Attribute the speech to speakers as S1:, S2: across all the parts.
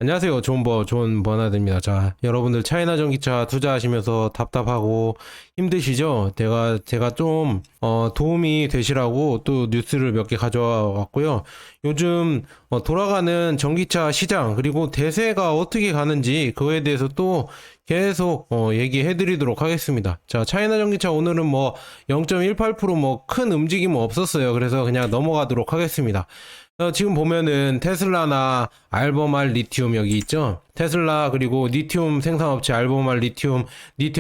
S1: 안녕하세요. 존 버나드입니다. 자, 여러분들 차이나 전기차 투자하시면서 답답하고 힘드시죠? 제가 좀, 도움이 되시라고 또 뉴스를 몇 개 가져와 왔고요. 요즘, 돌아가는 전기차 시장, 그리고 대세가 어떻게 가는지 그거에 대해서 또 계속, 얘기해 드리도록 하겠습니다. 자, 차이나 전기차 오늘은 뭐 0.18% 큰 움직임은 없었어요. 그래서 그냥 넘어가도록 하겠습니다. 지금 보면은 테슬라나 알버말 리튬 여기 있죠. 테슬라 그리고 리튬 생산업체 알버말 리튬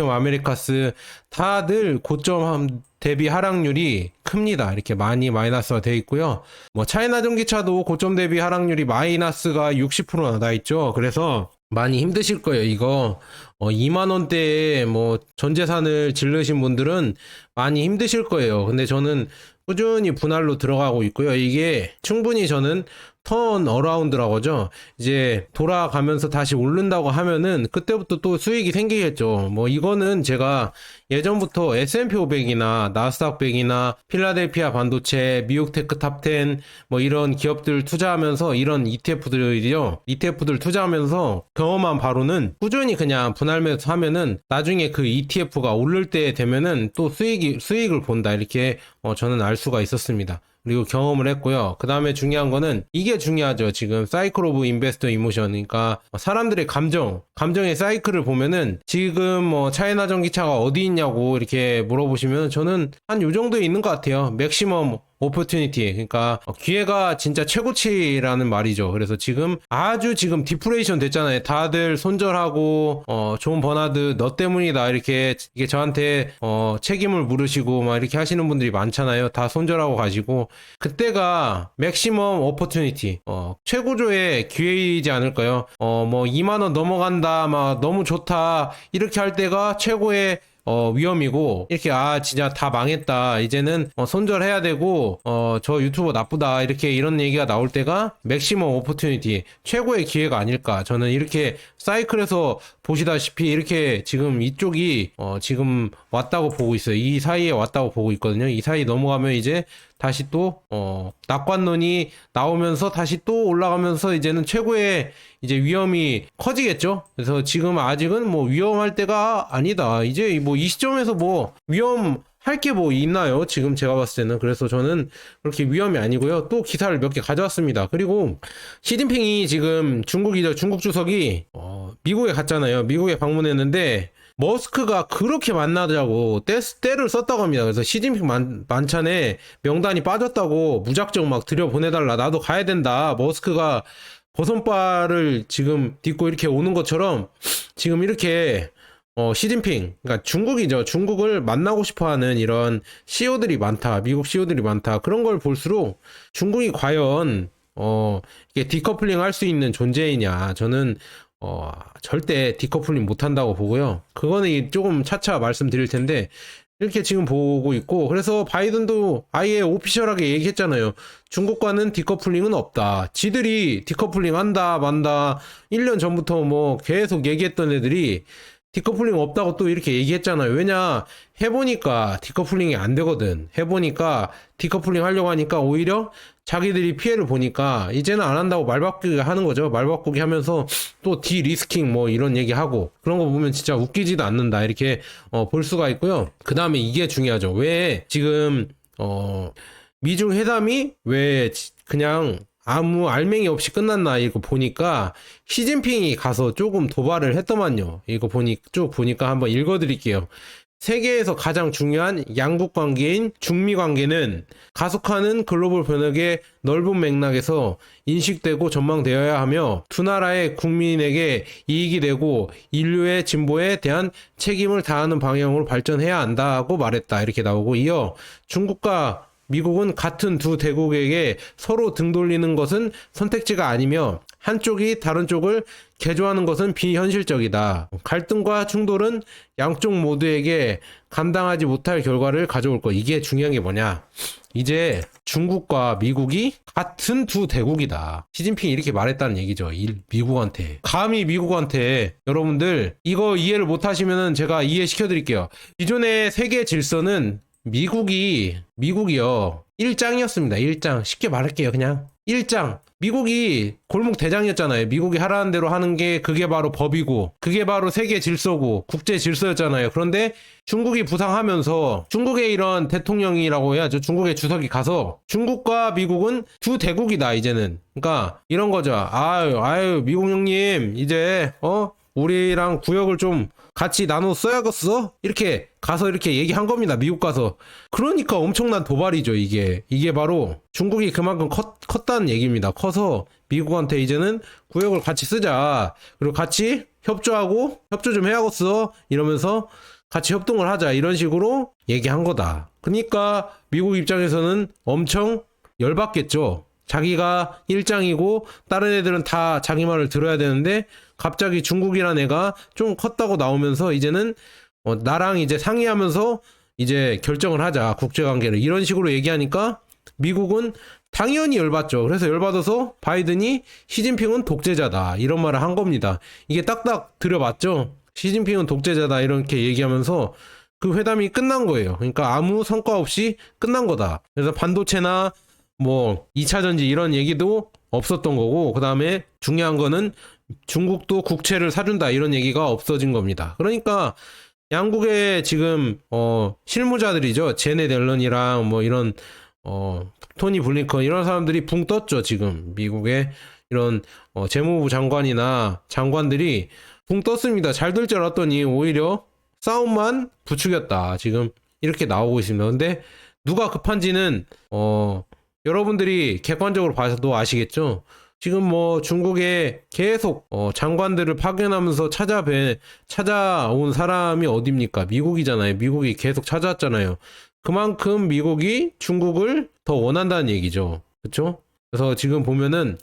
S1: 아메리카스 다들 고점 대비 하락률이 큽니다. 이렇게 많이 마이너스가 돼 있고요. 뭐 차이나 전기차도 고점 대비 하락률이 마이너스가 60%나 나 있죠. 그래서 많이 힘드실 거예요. 이거 2만 원대에 뭐 전 재산을 질르신 분들은 많이 힘드실 거예요. 근데 저는 꾸준히 분할로 들어가고 있고요. 이게 충분히 저는 턴 어라운드라고 하죠. 이제 돌아가면서 다시 오른다고 하면은 그때부터 또 수익이 생기겠죠. 뭐 이거는 제가 예전부터 S&P 500이나 나스닥 100이나 필라델피아 반도체, 미국 테크 탑10 뭐 이런 기업들 투자하면서 이런 ETF들 투자하면서 경험한 바로는 꾸준히 그냥 분할 매수 하면은 나중에 그 ETF가 오를 때 되면은 또 수익을 본다. 이렇게 저는 알 수가 있었습니다. 그리고 경험을 했고요. 그 다음에 중요한 거는 이게 중요하죠. 지금 사이클 오브 인베스터 이모션, 그러니까 사람들의 감정의 사이클을 보면은 지금 뭐 차이나 전기차가 어디 있냐고 이렇게 물어보시면 저는 한 요 정도에 있는 것 같아요. 맥시멈 오퍼튜니티, 그러니까 기회가 진짜 최고치라는 말이죠. 그래서 지금 디프레이션 됐잖아요. 다들 손절하고 존 버나드 너 때문이다 이렇게 이게 저한테 책임을 물으시고 막 이렇게 하시는 분들이 많잖아요. 다 손절하고 가시고 그때가 맥시멈 오퍼튜니티 최고조의 기회이지 않을까요? 뭐 2만 원 넘어간다 막 너무 좋다 이렇게 할 때가 최고의 위험이고 이렇게 진짜 다 망했다 이제는 손절해야 되고 저 유튜버 나쁘다 이렇게 이런 얘기가 나올 때가 맥시멈 오퍼튜니티 최고의 기회가 아닐까. 저는 이렇게 사이클에서 보시다시피 이렇게 지금 이쪽이 지금 왔다고 보고 있어요. 이 사이에 왔다고 보고 있거든요. 이 사이 넘어가면 이제 다시 또 낙관론이 나오면서 다시 또 올라가면서 이제는 최고의 이제 위험이 커지겠죠. 그래서 지금 아직은 뭐 위험할 때가 아니다. 이제 뭐 이 시점에서 뭐 위험할 게 뭐 있나요? 지금 제가 봤을 때는. 그래서 저는 그렇게 위험이 아니고요. 또 기사를 몇 개 가져왔습니다. 그리고 시진핑이 지금 중국 주석이 미국에 갔잖아요. 미국에 방문했는데 머스크가 그렇게 만나자고 때를 썼다고 합니다. 그래서 시진핑 만찬에 명단이 빠졌다고 무작정 막 들여보내달라. 나도 가야 된다. 머스크가 버선발을 지금 딛고 이렇게 오는 것처럼 지금 이렇게 시진핑, 그러니까 중국이죠. 중국을 만나고 싶어하는 이런 CEO들이 많다. 미국 CEO들이 많다. 그런 걸 볼수록 중국이 과연 이게 디커플링 할 수 있는 존재이냐. 저는 절대 디커플링 못 한다고 보고요. 그거는 조금 차차 말씀드릴 텐데 이렇게 지금 보고 있고 그래서 바이든도 아예 오피셜하게 얘기했잖아요. 중국과는 디커플링은 없다. 지들이 디커플링 한다 만다 1년 전부터 뭐 계속 얘기했던 애들이 디커플링 없다고 또 이렇게 얘기했잖아요. 왜냐 해보니까 디커플링이 안 되거든. 해보니까 디커플링 하려고 하니까 오히려 자기들이 피해를 보니까 이제는 안 한다고 말 바꾸기 하는 거죠. 말 바꾸기 하면서 또 디리스킹 뭐 이런 얘기하고 그런 거 보면 진짜 웃기지도 않는다 이렇게 볼 수가 있고요. 그 다음에 이게 중요하죠. 왜 지금 미중 회담이 왜 그냥 아무 알맹이 없이 끝났나 이거 보니까 시진핑이 가서 조금 도발을 했더만요. 이거 쭉 보니까 한번 읽어드릴게요. 세계에서 가장 중요한 양국 관계인 중미 관계는 가속하는 글로벌 변혁의 넓은 맥락에서 인식되고 전망되어야 하며 두 나라의 국민에게 이익이 되고 인류의 진보에 대한 책임을 다하는 방향으로 발전해야 한다고 말했다. 이렇게 나오고 이어 중국과 미국은 같은 두 대국에게 서로 등 돌리는 것은 선택지가 아니며 한쪽이 다른 쪽을 개조하는 것은 비현실적이다. 갈등과 충돌은 양쪽 모두에게 감당하지 못할 결과를 가져올 것. 이게 중요한 게 뭐냐? 이제 중국과 미국이 같은 두 대국이다. 시진핑이 이렇게 말했다는 얘기죠. 미국한테. 감히 미국한테 여러분들 이거 이해를 못 하시면은 제가 이해시켜 드릴게요. 기존의 세계 질서는 미국이요. 일장이었습니다. 일장. 쉽게 말할게요. 그냥. 일장. 미국이 골목 대장이었잖아요. 미국이 하라는 대로 하는 게 그게 바로 법이고 그게 바로 세계 질서고 국제 질서였잖아요. 그런데 중국이 부상하면서 중국의 이런 대통령이라고 해야죠. 중국의 주석이 가서 중국과 미국은 두 대국이다 이제는. 그러니까 이런 거죠. 아유 미국 형님 이제 우리랑 구역을 좀 같이 나눠 써야겠어? 이렇게 가서 이렇게 얘기한 겁니다. 미국 가서. 그러니까 엄청난 도발이죠, 이게. 이게 바로 중국이 그만큼 컸다는 얘기입니다. 커서 미국한테 이제는 구역을 같이 쓰자. 그리고 같이 협조 좀 해야겠어. 이러면서 같이 협동을 하자. 이런 식으로 얘기한 거다. 그러니까 미국 입장에서는 엄청 열받겠죠. 자기가 일장이고 다른 애들은 다 자기 말을 들어야 되는데 갑자기 중국이란 애가 좀 컸다고 나오면서 이제는 나랑 이제 상의하면서 이제 결정을 하자 국제관계를 이런 식으로 얘기하니까 미국은 당연히 열받죠. 그래서 열받아서 바이든이 시진핑은 독재자다 이런 말을 한 겁니다. 이게 딱딱 들여봤죠. 시진핑은 독재자다 이렇게 얘기하면서 그 회담이 끝난 거예요. 그러니까 아무 성과 없이 끝난 거다. 그래서 반도체나 뭐 2차 전지 이런 얘기도 없었던 거고 그 다음에 중요한 거는 중국도 국채를 사준다 이런 얘기가 없어진 겁니다. 그러니까 양국의 지금 실무자들이죠. 제넷 앨런이랑 뭐 이런 토니 블링컨 이런 사람들이 붕 떴죠. 지금 미국의 이런 재무부 장관이나 장관들이 붕 떴습니다. 잘 될 줄 알았더니 오히려 싸움만 부추겼다. 지금 이렇게 나오고 있습니다. 근데 누가 급한지는 여러분들이 객관적으로 봐서도 아시겠죠? 지금 뭐 중국에 계속 장관들을 파견하면서 찾아온 사람이 어딥니까? 미국이잖아요. 미국이 계속 찾아왔잖아요. 그만큼 미국이 중국을 더 원한다는 얘기죠. 그렇죠? 그래서 지금 보면은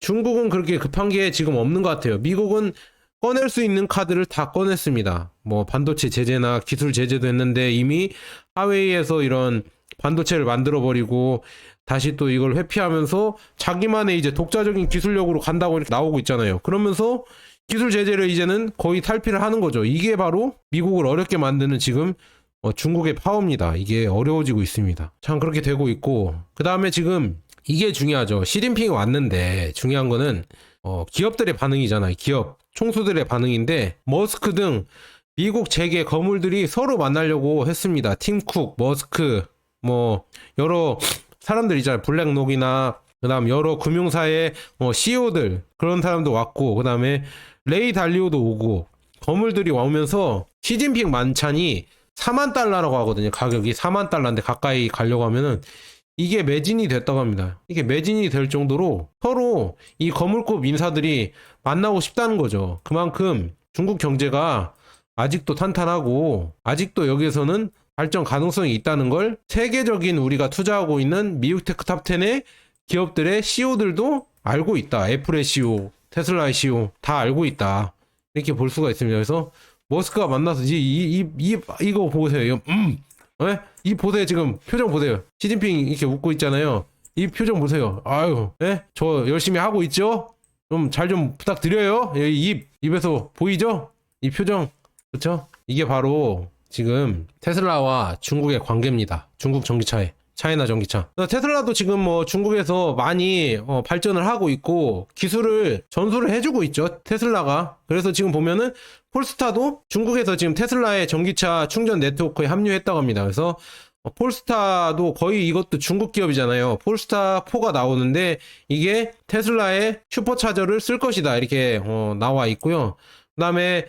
S1: 중국은 그렇게 급한 게 지금 없는 것 같아요. 미국은 꺼낼 수 있는 카드를 다 꺼냈습니다. 뭐 반도체 제재나 기술 제재도 했는데 이미 하웨이에서 이런 반도체를 만들어버리고 다시 또 이걸 회피하면서 자기만의 이제 독자적인 기술력으로 간다고 이렇게 나오고 있잖아요. 그러면서 기술 제재를 이제는 거의 탈피를 하는 거죠. 이게 바로 미국을 어렵게 만드는 지금 중국의 파워입니다. 이게 어려워지고 있습니다. 참 그렇게 되고 있고 그 다음에 지금 이게 중요하죠. 시진핑이 왔는데 중요한 거는 기업들의 반응이잖아요. 기업 총수들의 반응인데 머스크 등 미국 재계 거물들이 서로 만나려고 했습니다. 팀 쿡, 머스크 뭐 여러 사람들 있잖아요. 블랙록이나 그다음 여러 금융사의 CEO들 그런 사람도 왔고 그다음에 레이 달리오도 오고 거물들이 오면서 시진핑 만찬이 4만 달러라고 하거든요. 가격이 4만 달러인데 가까이 가려고 하면은 이게 매진이 됐다고 합니다. 이게 매진이 될 정도로 서로 이 거물급 인사들이 만나고 싶다는 거죠. 그만큼 중국 경제가 아직도 탄탄하고 아직도 여기에서는 발전 가능성이 있다는 걸 세계적인 우리가 투자하고 있는 미국 테크 탑10의 기업들의 CEO들도 알고 있다. 애플의 CEO, 테슬라의 CEO 다 알고 있다. 이렇게 볼 수가 있습니다. 그래서 머스크가 만나서 이거 보세요. 네? 이 보세요. 지금 표정 보세요. 시진핑 이렇게 웃고 있잖아요. 이 표정 보세요. 아유, 네? 저 열심히 하고 있죠? 좀 잘 좀 부탁드려요. 입에서 보이죠? 이 표정. 그렇죠? 이게 바로 지금 테슬라와 중국의 관계입니다. 중국 전기차에 차이나 전기차. 테슬라도 지금 뭐 중국에서 많이 발전을 하고 있고 기술을 전수를 해주고 있죠. 테슬라가. 그래서 지금 보면은 폴스타도 중국에서 지금 테슬라의 전기차 충전 네트워크에 합류했다고 합니다. 그래서 폴스타도 거의 이것도 중국 기업이잖아요. 폴스타 4가 나오는데 이게 테슬라의 슈퍼차저를 쓸 것이다. 이렇게 나와 있고요. 그 다음에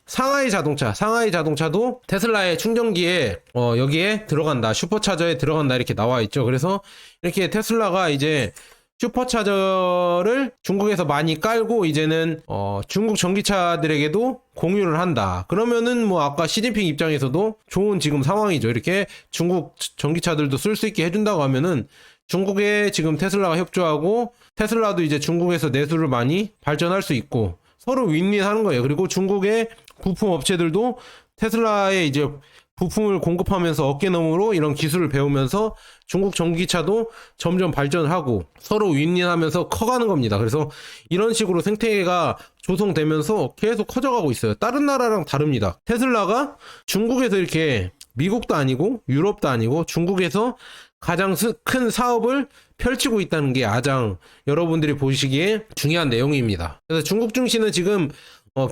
S1: 상하이 자동차도 테슬라의 충전기에 여기에 들어간다. 슈퍼차저에 들어간다. 이렇게 나와 있죠. 그래서 이렇게 테슬라가 이제 슈퍼차저를 중국에서 많이 깔고 이제는 중국 전기차들에게도 공유를 한다. 그러면은 뭐 아까 시진핑 입장에서도 좋은 지금 상황이죠. 이렇게 중국 전기차들도 쓸 수 있게 해준다고 하면은 중국에 지금 테슬라가 협조하고 테슬라도 이제 중국에서 내수를 많이 발전할 수 있고 서로 윈윈하는 거예요. 그리고 중국의 부품 업체들도 테슬라에 이제 부품을 공급하면서 어깨너머로 이런 기술을 배우면서 중국 전기차도 점점 발전하고 서로 윈윈하면서 커가는 겁니다. 그래서 이런 식으로 생태계가 조성되면서 계속 커져가고 있어요. 다른 나라랑 다릅니다. 테슬라가 중국에서 이렇게 미국도 아니고 유럽도 아니고 중국에서 가장 큰 사업을 펼치고 있다는 게 가장 여러분들이 보시기에 중요한 내용입니다. 그래서 중국 증시는 지금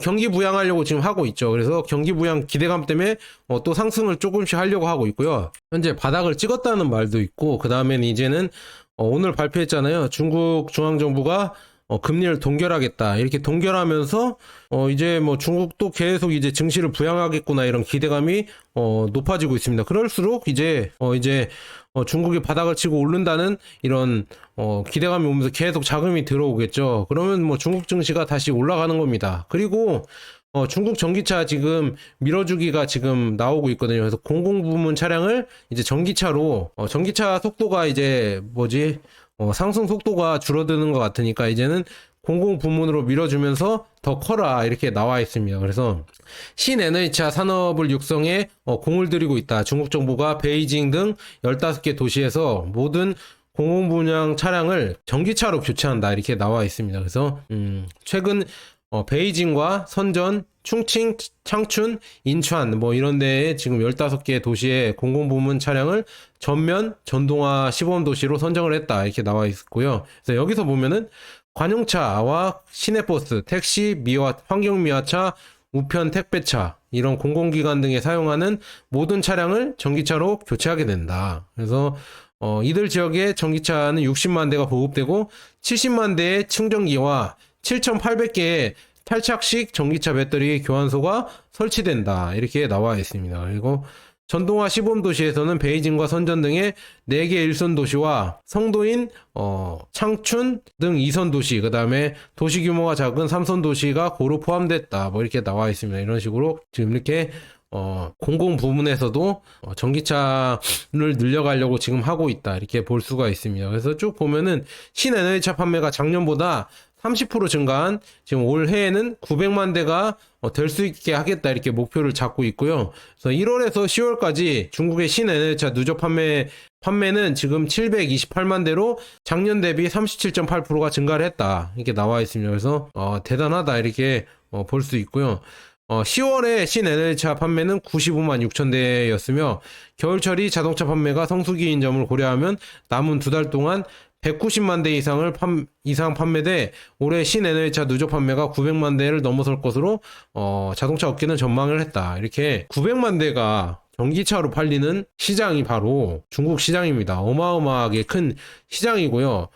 S1: 경기 부양하려고 지금 하고 있죠. 그래서 경기 부양 기대감 때문에 또 상승을 조금씩 하려고 하고 있고요. 현재 바닥을 찍었다는 말도 있고, 그 다음엔 이제는 오늘 발표했잖아요. 중국 중앙정부가 금리를 동결하겠다. 이렇게 동결하면서 이제 뭐 중국도 계속 이제 증시를 부양하겠구나, 이런 기대감이 높아지고 있습니다. 그럴수록 이제 중국이 바닥을 치고 오른다는 이런 기대감이 오면서 계속 자금이 들어오겠죠. 그러면 뭐 중국 증시가 다시 올라가는 겁니다. 그리고 중국 전기차 지금 밀어주기가 지금 나오고 있거든요. 그래서 공공부문 차량을 이제 전기차로, 전기차 속도가 이제 상승 속도가 줄어드는 것 같으니까 이제는 공공부문으로 밀어주면서 더 커라, 이렇게 나와 있습니다. 그래서 신에너지차 산업을 육성에 공을 들이고 있다. 중국 정부가 베이징 등 15개 도시에서 모든 공공분양 차량을 전기차로 교체한다, 이렇게 나와 있습니다. 그래서 최근 베이징과 선전, 충칭, 창춘, 인천 뭐 이런 데에 지금 15개 도시의 공공부문 차량을 전면 전동화 시범 도시로 선정을 했다, 이렇게 나와 있고요. 그래서 여기서 보면은 관용차와 시내버스, 택시, 환경미화차, 우편 택배차, 이런 공공기관 등에 사용하는 모든 차량을 전기차로 교체하게 된다. 그래서 이들 지역에 전기차는 60만 대가 보급되고 70만 대의 충전기와 7,800개의 탈착식 전기차 배터리 교환소가 설치된다, 이렇게 나와 있습니다. 그리고 전동화 시범도시에서는 베이징과 선전 등의 4개 1선 도시와 성도인 창춘 등 2선 도시, 그 다음에 도시 규모가 작은 3선 도시가 고루 포함됐다, 뭐 이렇게 나와 있습니다. 이런 식으로 지금 이렇게 공공 부문에서도 전기차를 늘려가려고 지금 하고 있다, 이렇게 볼 수가 있습니다. 그래서 쭉 보면은 신에너지차 판매가 작년보다 30% 증가한 지금 올해에는 900만 대가 될 수 있게 하겠다, 이렇게 목표를 잡고 있고요. 그래서 1월에서 10월까지 중국의 신에너지차 누적 판매는 지금 728만 대로 작년 대비 37.8%가 증가를 했다, 이렇게 나와 있습니다. 그래서 대단하다, 이렇게 볼 수 있고요. 10월에 신에너지차 판매는 95만 6천 대였으며 겨울철이 자동차 판매가 성수기인 점을 고려하면 남은 2달 동안 190만 대 이상 판매돼 올해 신에너지차 누적 판매가 900만 대를 넘어설 것으로 자동차 업계는 전망을 했다. 이렇게 900만 대가 전기차로 팔리는 시장이 바로 중국 시장입니다. 어마어마하게 큰 시장이고요.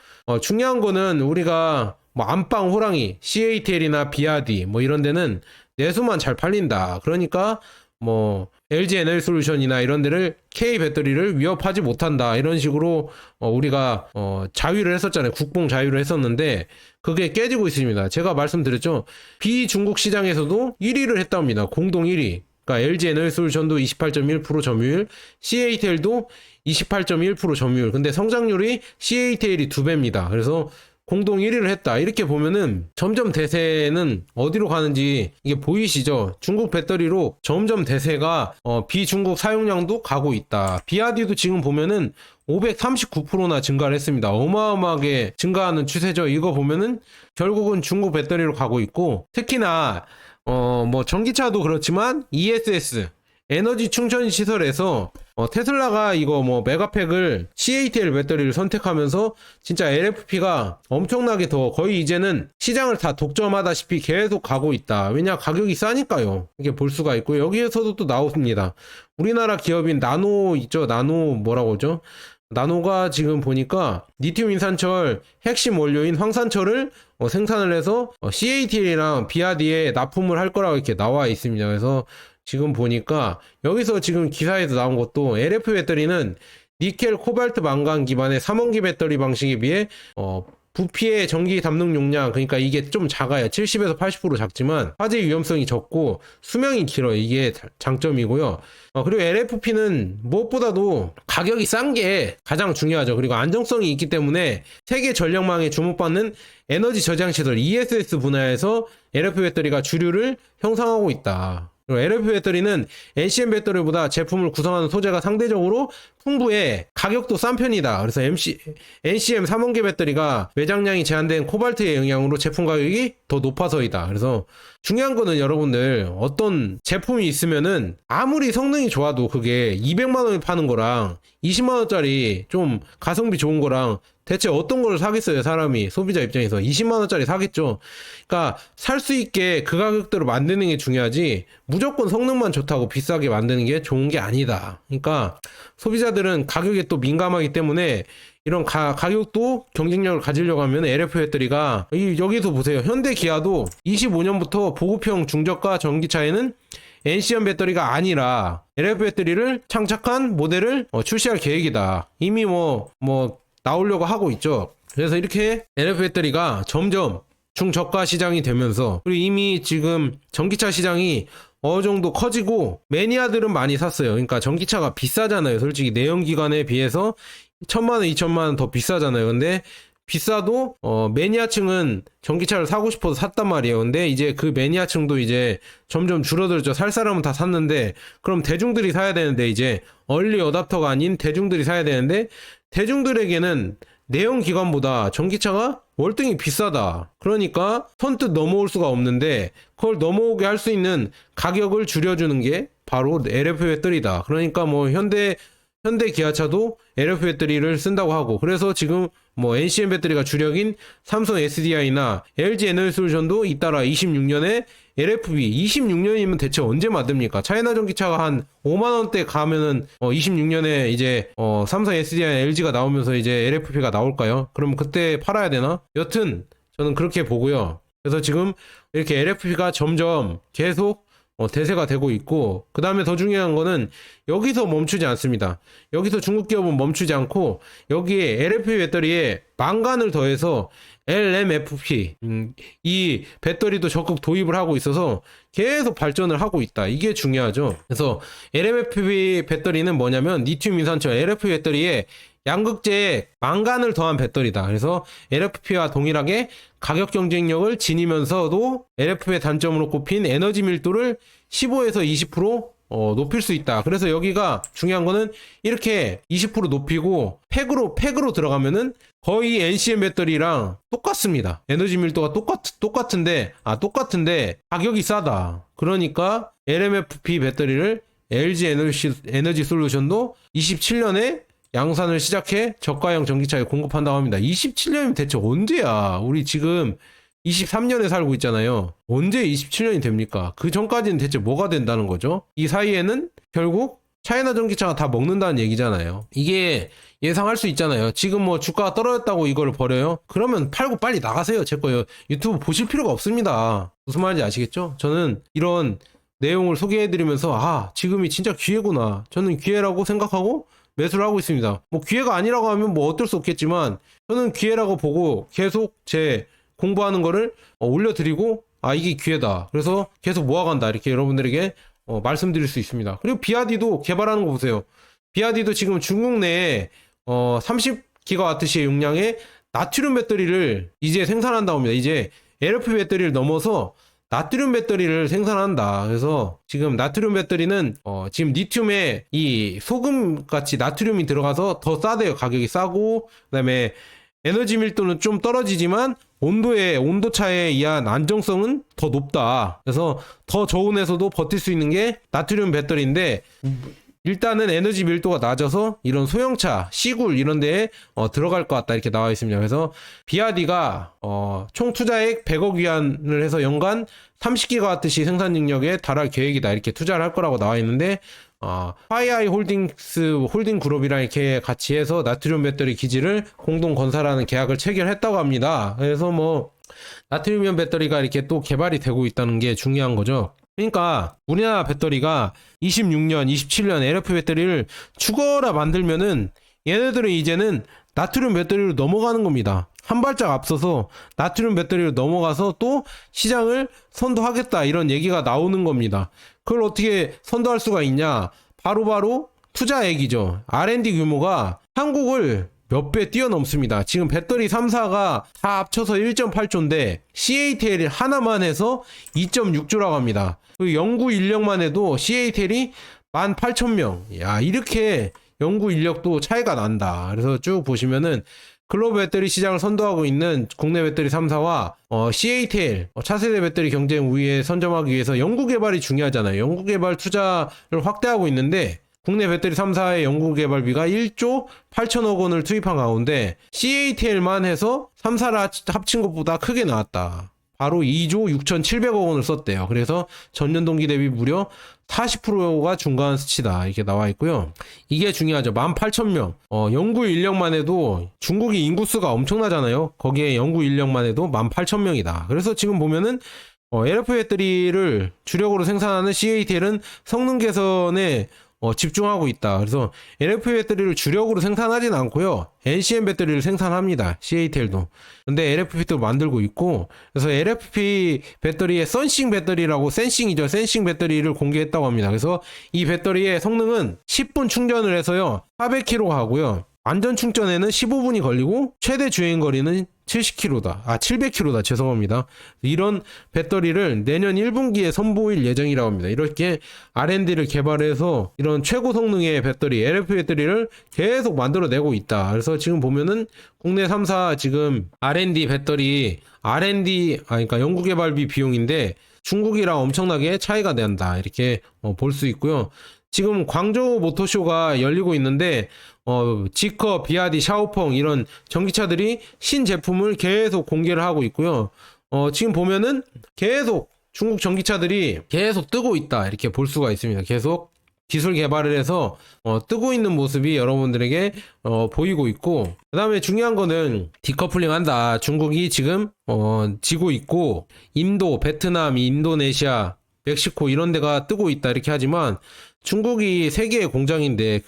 S1: 중요한 거는 우리가 뭐 안방 호랑이, CATL이나 비아디 뭐 이런 데는 내수만 잘 팔린다. 그러니까 뭐 LG 에너지솔루션이나 이런 데를 K 배터리를 위협하지 못한다, 이런 식으로 우리가 자위를 했었잖아요. 국뽕 자위를 했었는데 그게 깨지고 있습니다. 제가 말씀드렸죠. 비중국 시장에서도 1위를 했답니다. 공동 1위. 그러니까 LG 에너지솔루션도 28.1% 점유율, CATL도 28.1% 점유율. 근데 성장률이 CATL이 2배입니다. 그래서 공동 1위를 했다. 이렇게 보면은 점점 대세는 어디로 가는지 이게 보이시죠? 중국 배터리로 점점 대세가 비중국 사용량도 가고 있다. 비아디도 지금 보면은 539%나 증가를 했습니다. 어마어마하게 증가하는 추세죠. 이거 보면은 결국은 중국 배터리로 가고 있고, 특히나 뭐 전기차도 그렇지만 ESS 에너지 충전 시설에서 테슬라가 이거 뭐 메가팩을 CATL 배터리를 선택하면서 진짜 LFP가 엄청나게 더 거의 이제는 시장을 다 독점하다시피 계속 가고 있다. 왜냐, 가격이 싸니까요. 이렇게 볼 수가 있고, 여기에서도 또 나옵니다. 우리나라 기업인 나노 있죠. 나노 뭐라고 하죠? 나노가 지금 보니까 리튬 인산철 핵심 원료인 황산철을 생산을 해서 CATL이랑 비아디에 납품을 할 거라고 이렇게 나와 있습니다. 그래서 지금 보니까 여기서 지금 기사에서 나온 것도 LF 배터리는 니켈, 코발트, 망간 기반의 3원기 배터리 방식에 비해 부피의 전기 담능 용량, 그러니까 이게 좀 작아요. 70에서 80% 작지만 화재 위험성이 적고 수명이 길어요. 이게 장점이고요. 그리고 LFP는 무엇보다도 가격이 싼 게 가장 중요하죠. 그리고 안정성이 있기 때문에 세계 전력망에 주목받는 에너지 저장 시설 ESS 분야에서 LFP 배터리가 주류를 형성하고 있다. LFP 배터리는 NCM 배터리보다 제품을 구성하는 소재가 상대적으로 풍부해 가격도 싼 편이다. 그래서 NCM 3원계 배터리가 매장량이 제한된 코발트의 영향으로 제품 가격이 더 높아서이다. 그래서 중요한 거는 여러분들 어떤 제품이 있으면은 아무리 성능이 좋아도 그게 200만원에 파는 거랑 20만원짜리 좀 가성비 좋은 거랑 대체 어떤 걸 사겠어요? 사람이 소비자 입장에서 20만원짜리 사겠죠. 그러니까 살 수 있게 그 가격대로 만드는 게 중요하지 무조건 성능만 좋다고 비싸게 만드는 게 좋은 게 아니다. 그러니까 소비자들은 가격에 또 민감하기 때문에 이런 가격도 경쟁력을 가지려고 하면 LFP 배터리가 여기서 보세요. 현대 기아도 25년부터 보급형 중저가 전기차에는 NCM 배터리가 아니라 LFP 배터리를 장착한 모델을 출시할 계획이다. 이미 뭐 나오려고 하고 있죠. 그래서 이렇게 LFP 배터리가 점점 중저가 시장이 되면서 그리고 이미 지금 전기차 시장이 어느 정도 커지고 매니아들은 많이 샀어요. 그러니까 전기차가 비싸잖아요. 솔직히 내연기관에 비해서 1000만원, 2000만원 더 비싸잖아요. 근데 비싸도 매니아층은 전기차를 사고 싶어서 샀단 말이에요. 근데 이제 그 매니아층도 이제 점점 줄어들죠. 살 사람은 다 샀는데 그럼 대중들이 사야 되는데 이제 얼리 어답터가 아닌 대중들이 사야 되는데 대중들에게는 내연기관보다 전기차가 월등히 비싸다. 그러니까 선뜻 넘어올 수가 없는데 그걸 넘어오게 할 수 있는 가격을 줄여주는 게 바로 LFP 배터리다. 그러니까 뭐 현대 기아차도 LFP 배터리를 쓴다고 하고 그래서 지금 뭐 NCM 배터리가 주력인 삼성 SDI나 LG 에너지솔루션도 잇따라 26년에 LFP 26년이면 대체 언제 만듭니까? 차이나 전기차가 한 5만원대 가면은 26년에 이제 삼성 SDI, LG가 나오면서 이제 LFP가 나올까요? 그럼 그때 팔아야 되나? 여튼 저는 그렇게 보고요. 그래서 지금 이렇게 LFP가 점점 계속 대세가 되고 있고 그 다음에 더 중요한 거는 여기서 멈추지 않습니다. 여기서 중국 기업은 멈추지 않고 여기에 LFP 배터리에 망간을 더해서 LMFP 이 배터리도 적극 도입을 하고 있어서 계속 발전을 하고 있다. 이게 중요하죠. 그래서 LMFP 배터리는 뭐냐면 리튬 인산철 LFP 배터리에 양극재에 망간을 더한 배터리다. 그래서 LFP와 동일하게 가격 경쟁력을 지니면서도 LFP의 단점으로 꼽힌 에너지 밀도를 15에서 20% 높일 수 있다. 그래서 여기가 중요한 거는 이렇게 20% 높이고 팩으로 들어가면은 거의 NCM 배터리랑 똑같습니다. 에너지 밀도가 똑같은데 가격이 싸다. 그러니까 LMFP 배터리를 LG 에너지 솔루션도 27년에 양산을 시작해 저가형 전기차에 공급한다고 합니다. 27년이면 대체 언제야? 우리 지금 23년에 살고 있잖아요. 언제 27년이 됩니까? 그 전까지는 대체 뭐가 된다는 거죠? 이 사이에는 결국 차이나 전기차가 다 먹는다는 얘기잖아요. 이게 예상할 수 있잖아요. 지금 뭐 주가가 떨어졌다고 이걸 버려요? 그러면 팔고 빨리 나가세요. 제 거요. 유튜브 보실 필요가 없습니다. 무슨 말인지 아시겠죠? 저는 이런 내용을 소개해드리면서 지금이 진짜 기회구나. 저는 기회라고 생각하고 매수를 하고 있습니다. 뭐 기회가 아니라고 하면 뭐 어쩔 수 없겠지만 저는 기회라고 보고 계속 제 공부하는 거를 올려드리고 이게 기회다. 그래서 계속 모아간다. 이렇게 여러분들에게 말씀드릴 수 있습니다. 그리고 비아디도 개발하는 거 보세요. 비아디도 지금 중국 내에 30GWh의 용량의 나트륨 배터리를 이제 생산한다고 합니다. 이제 LFP 배터리를 넘어서 나트륨 배터리를 생산한다. 그래서 지금 나트륨 배터리는 지금 리튬에 이 소금 같이 나트륨이 들어가서 더 싸대요. 가격이 싸고 그다음에 에너지 밀도는 좀 떨어지지만 온도 차에 의한 안정성은 더 높다. 그래서 더 저온에서도 버틸 수 있는 게 나트륨 배터리인데 일단은 에너지 밀도가 낮아서 이런 소형차, 시굴 이런 데에 들어갈 것 같다 이렇게 나와 있습니다. 그래서 비아디가 총 투자액 100억 위안을 해서 연간 30GWh 생산 능력에 달할 계획이다 이렇게 투자를 할 거라고 나와 있는데 파이아이 홀딩 그룹이랑 이렇게 같이 해서 나트륨 배터리 기지를 공동 건설하는 계약을 체결했다고 합니다. 그래서 뭐 나트륨 배터리가 이렇게 또 개발이 되고 있다는 게 중요한 거죠. 그러니까 우리나라 배터리가 26년, 27년 LFP 배터리를 죽어라 만들면은 얘네들은 이제는 나트륨 배터리로 넘어가는 겁니다. 한 발짝 앞서서 나트륨 배터리로 넘어가서 또 시장을 선도하겠다 이런 얘기가 나오는 겁니다. 그걸 어떻게 선도할 수가 있냐? 바로 투자액이죠. R&D 규모가 한국을 몇 배 뛰어넘습니다. 지금 배터리 3사가 다 합쳐서 1.8조인데 CATL 하나만 해서 2.6조라고 합니다. 그 연구 인력만 해도 CATL이 18,000명. 야, 이렇게 연구 인력도 차이가 난다. 그래서 쭉 보시면은 글로벌 배터리 시장을 선도하고 있는 국내 배터리 3사와 CATL 차세대 배터리 경쟁 우위에 선점하기 위해서 연구개발이 중요하잖아요. 연구개발 투자를 확대하고 있는데 국내 배터리 3사의 연구개발비가 1조 8천억 원을 투입한 가운데 CATL만 해서 3사를 합친 것보다 크게 나왔다. 바로 2조 6,700억 원을 썼대요. 그래서 전년 동기 대비 무려 40%가 중간 수치다. 이렇게 나와 있고요. 이게 중요하죠. 18,000명. 연구 인력만 해도 중국이 인구수가 엄청나잖아요. 거기에 연구 인력만 해도 18,000명이다. 그래서 지금 보면은 LFP 배터리를 주력으로 생산하는 CATL은 성능 개선에 집중하고 있다. 그래서 LFP 배터리를 주력으로 생산하진 않고요. NCM 배터리를 생산합니다. CATL도. 근데 LFP도 만들고 있고, 그래서 LFP 배터리의 선싱 배터리라고, 센싱이죠. 센싱 배터리를 공개했다고 합니다. 그래서 이 배터리의 성능은 10분 충전을 해서요, 400km 가고요. 완전 충전에는 15분이 걸리고 최대 주행 거리는 70km다. 700km다. 죄송합니다. 이런 배터리를 내년 1분기에 선보일 예정이라고 합니다. 이렇게 R&D를 개발해서 이런 최고 성능의 배터리, LFP 배터리를 계속 만들어내고 있다. 그래서 지금 보면은 국내 3사 지금 R&D 배터리, 그러니까 연구개발비 비용인데 중국이랑 엄청나게 차이가 난다. 이렇게 볼 수 있고요. 지금 광저우 모터쇼가 열리고 있는데 지커, 비아디, 샤오펑 이런 전기차들이 신제품을 계속 공개를 하고 있고요. 지금 보면은 계속 중국 전기차들이 계속 뜨고 있다. 이렇게 볼 수가 있습니다. 계속 기술 개발을 해서 뜨고 있는 모습이 여러분들에게 보이고 있고, 그 다음에 중요한 거는 디커플링 한다. 중국이 지금 지고 있고 인도, 베트남, 인도네시아, 멕시코 이런 데가 뜨고 있다 이렇게 하지만 중국이 세계의 공장인데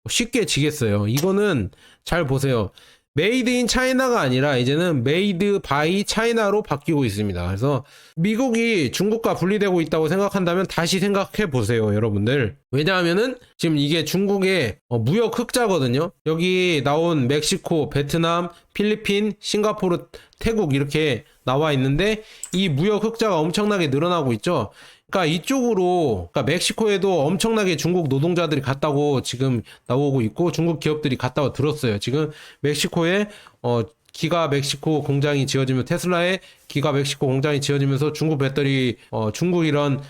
S1: 쉽게 지겠어요. 이거는 잘 보세요. 메이드 인 차이나가 아니라 이제는 메이드 바이 차이나로 바뀌고 있습니다. 그래서 미국이 중국과 분리되고 있다고 생각한다면 다시 생각해 보세요, 여러분들. 왜냐하면은 지금 이게 중국의 무역 흑자거든요. 여기 나온 멕시코, 베트남, 필리핀, 싱가포르, 태국 이렇게 나와 있는데 이 무역 흑자가 엄청나게 늘어나고 있죠. 그러니까 이쪽으로, 그러니까 멕시코에도 엄청나게 중국 노동자들이 갔다고 지금 나오고 있고 중국 기업들이 갔다고 들었어요. 지금 멕시코에 기가 멕시코 공장이 지어지면 테슬라의 기가 멕시코 공장이 지어지면서 중국 배터리 중국 이런